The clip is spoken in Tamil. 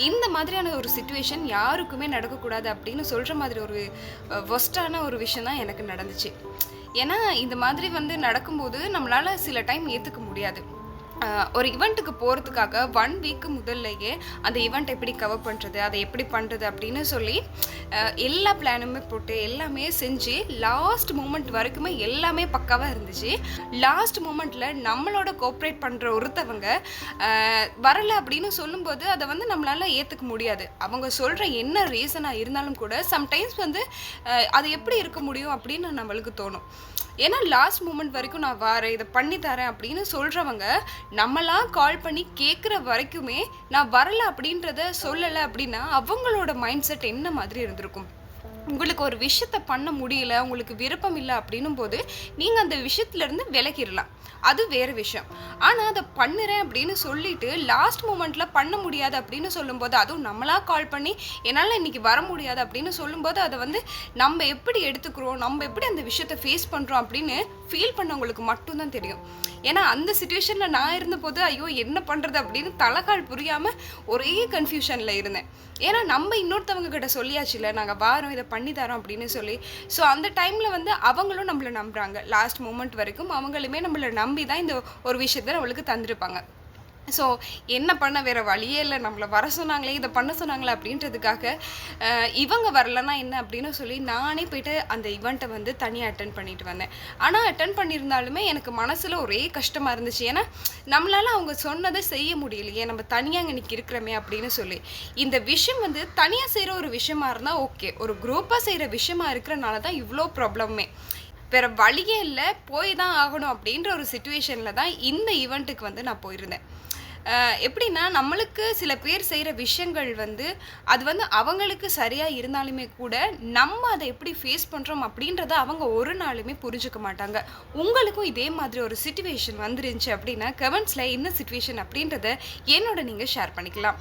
இந்த மாதிரியான ஒரு சிச்சுவேஷன் யாருக்குமே நடக்கக்கூடாது அப்படின்னு சொல்கிற மாதிரி ஒரு ஒஸ்ட்டான ஒரு விஷயம் தான் எனக்கு நடந்துச்சு. ஏன்னா இந்த மாதிரி வந்து நடக்கும்போது நம்மளால் சில டைம் ஏற்றுக்க முடியாது. ஒரு ஈவெண்ட்டுக்கு போகிறதுக்காக 1 வீக்கு முதல்லையே அந்த ஈவெண்ட் எப்படி கவர் பண்ணுறது, அதை எப்படி பண்ணுறது அப்படின்னு சொல்லி எல்லா பிளானுமே போட்டு எல்லாமே செஞ்சு லாஸ்ட் மூமெண்ட் வரைக்குமே எல்லாமே பக்காவாக இருந்துச்சு. லாஸ்ட் மூமெண்ட்டில் நம்மளோட கோஆப்ரேட் பண்ணுற ஒருத்தவங்க வரலை அப்படின்னு சொல்லும்போது அதை வந்து நம்மளால் ஏற்றுக்க முடியாது. அவங்க சொல்கிற என்ன ரீசனாக இருந்தாலும் கூட சம்டைம்ஸ் வந்து அது எப்படி இருக்க முடியும் அப்படின்னு நம்மளுக்கு தோணும். ஏன்னா லாஸ்ட் மூமெண்ட் வரைக்கும் நான் வரேன், இதை பண்ணி தரேன் அப்படின்னு சொல்கிறவங்க நம்மளாம் கால் பண்ணி கேட்குற வரைக்குமே நான் வரலை அப்படின்றத சொல்லலை அப்படின்னா அவங்களோட மைண்ட் செட் என்ன மாதிரி இருந்திருக்கும்? உங்களுக்கு ஒரு விஷயத்த பண்ண முடியல, உங்களுக்கு விருப்பம் இல்லை அப்படின்னும் போது நீங்கள் அந்த விஷயத்துலேருந்து விலகிடலாம், அது வேறு விஷயம். ஆனால் அதை பண்ணுறேன் அப்படின்னு சொல்லிட்டு லாஸ்ட் மூமெண்ட்டில் பண்ண முடியாது அப்படின்னு சொல்லும்போது, அதுவும் நம்மளாக கால் பண்ணி என்னால் இன்றைக்கி வர முடியாது அப்படின்னு சொல்லும்போது அதை வந்து நம்ம எப்படி எடுத்துக்கிறோம், நம்ம எப்படி அந்த விஷயத்தை ஃபேஸ் பண்ணுறோம் அப்படின்னு ஃபீல் பண்ணவங்களுக்கு மட்டும்தான் தெரியும். ஏன்னா அந்த சுச்சுவேஷனில் நான் இருந்தபோது ஐயோ என்ன பண்ணுறது அப்படின்னு தலைகால் புரியாமல் ஒரே கன்ஃபியூஷனில் இருந்தேன். ஏன்னா நம்ம இன்னொருத்தவங்க கிட்ட சொல்லியாச்சுல நாங்கள் வாரோம் இதை பண்ணி தரோம் அப்படின்னு சொல்லி. ஸோ அந்த டைமில் வந்து அவங்களும் நம்மளை நம்புகிறாங்க. லாஸ்ட் மூமெண்ட் வரைக்கும் அவங்களுமே நம்மளை நம்பி தான் இந்த ஒரு விஷயத்தை நம்மளுக்கு தந்திருப்பாங்க. ஸோ என்ன பண்ண வேறு வழியே இல்லை, நம்மளை வர சொன்னாங்களே இதை பண்ண சொன்னாங்களே அப்படின்றதுக்காக இவங்க வரலன்னா என்ன அப்படின்னு சொல்லி நானே போய்ட்டு அந்த ஈவெண்ட்டை வந்து தனியாக அட்டென்ட் பண்ணிட்டு வந்தேன். ஆனால் அட்டென்ட் பண்ணியிருந்தாலுமே எனக்கு மனசில் ஒரே கஷ்டமாக இருந்துச்சு. ஏன்னா நம்மளால் அவங்க சொன்னதை செய்ய முடியலையே, நம்ம தனியாக அங்கே நிற்க இருக்கிறோமே அப்படின்னு சொல்லி. இந்த விஷயம் வந்து தனியாக செய்கிற ஒரு விஷயமா இருந்தால் ஓகே, ஒரு குரூப்பாக செய்கிற விஷயமா இருக்கிறனால தான் இவ்வளோ ப்ராப்ளமே. வேறு வழியே இல்லை, போய் தான் ஆகணும் அப்படின்ற ஒரு சிச்சுவேஷனில் தான் இந்த ஈவெண்ட்டுக்கு வந்து நான் போயிருந்தேன். எப்படின்னா நம்மளுக்கு சில பேர் செய்கிற விஷயங்கள் வந்து அது வந்து அவங்களுக்கு சரியாக இருந்தாலுமே கூட நம்ம அதை எப்படி ஃபேஸ் பண்ணுறோம் அப்படின்றத அவங்க ஒரு நாளுமே புரிஞ்சுக்க மாட்டாங்க. உங்களுக்கும் இதே மாதிரி ஒரு சிச்சுவேஷன் வந்துருந்துச்சு அப்படின்னா கமெண்ட்ஸில் என்ன சிச்சுவேஷன் அப்படின்றத என்னோட நீங்கள் ஷேர் பண்ணிக்கலாம்.